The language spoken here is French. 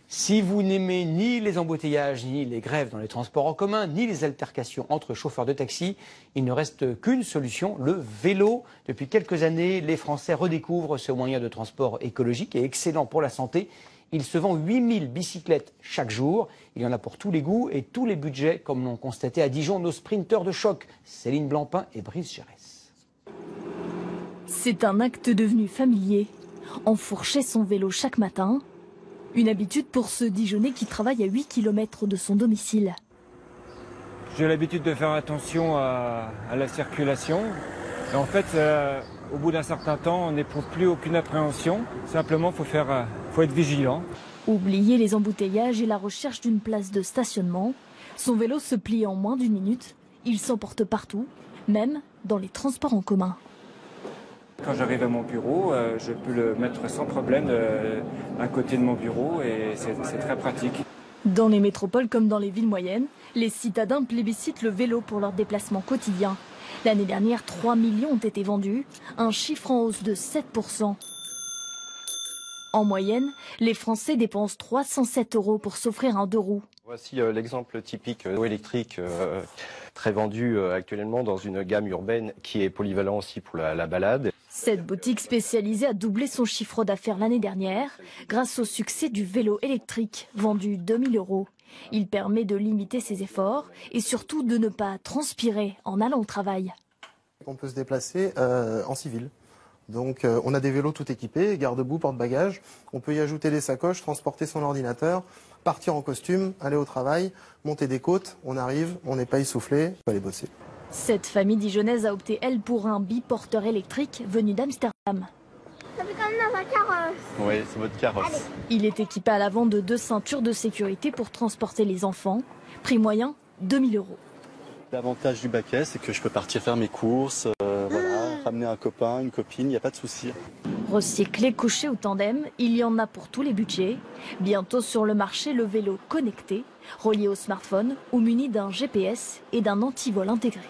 Si vous n'aimez ni les embouteillages, ni les grèves dans les transports en commun, ni les altercations entre chauffeurs de taxi, il ne reste qu'une solution, le vélo. Depuis quelques années, les Français redécouvrent ce moyen de transport écologique et excellent pour la santé. Il se vend 8000 bicyclettes chaque jour. Il y en a pour tous les goûts et tous les budgets, comme l'ont constaté à Dijon nos sprinteurs de choc, Céline Blancpain et Brice Gérès. C'est un acte devenu familier. Enfourcher son vélo chaque matin, une habitude pour ce Dijonnais qui travaille à 8 km de son domicile. J'ai l'habitude de faire attention à la circulation. Et en fait, au bout d'un certain temps, on n'éprouve plus aucune appréhension. Simplement, faut être vigilant. Oublier les embouteillages et la recherche d'une place de stationnement. Son vélo se plie en moins d'une minute. Il s'emporte partout, même dans les transports en commun. Quand j'arrive à mon bureau, je peux le mettre sans problème à côté de mon bureau et c'est très pratique. Dans les métropoles comme dans les villes moyennes, les citadins plébiscitent le vélo pour leurs déplacements quotidiens. L'année dernière, 3 millions ont été vendus, un chiffre en hausse de 7%. En moyenne, les Français dépensent 307 € pour s'offrir un deux roues. Voici l'exemple typique électrique très vendu actuellement dans une gamme urbaine qui est polyvalent aussi pour la balade. Cette boutique spécialisée a doublé son chiffre d'affaires l'année dernière grâce au succès du vélo électrique vendu 2000 €. Il permet de limiter ses efforts et surtout de ne pas transpirer en allant au travail. On peut se déplacer en civil. Donc on a des vélos tout équipés, garde-boue, porte-bagages. On peut y ajouter des sacoches, transporter son ordinateur, partir en costume, aller au travail, monter des côtes. On arrive, on n'est pas essoufflé, on peut aller bosser. Cette famille dijonnaise a opté, elle, pour un biporteur électrique venu d'Amsterdam. Ça fait quand même un carrosse. Oui, c'est votre carrosse. Allez. Il est équipé à l'avant de 2 ceintures de sécurité pour transporter les enfants. Prix moyen, 2000 €. L'avantage du baquet, c'est que je peux partir faire mes courses, ramener un copain, une copine, il n'y a pas de souci. Recyclé, couché ou tandem, il y en a pour tous les budgets. Bientôt sur le marché, le vélo connecté, relié au smartphone ou muni d'un GPS et d'un antivol intégré.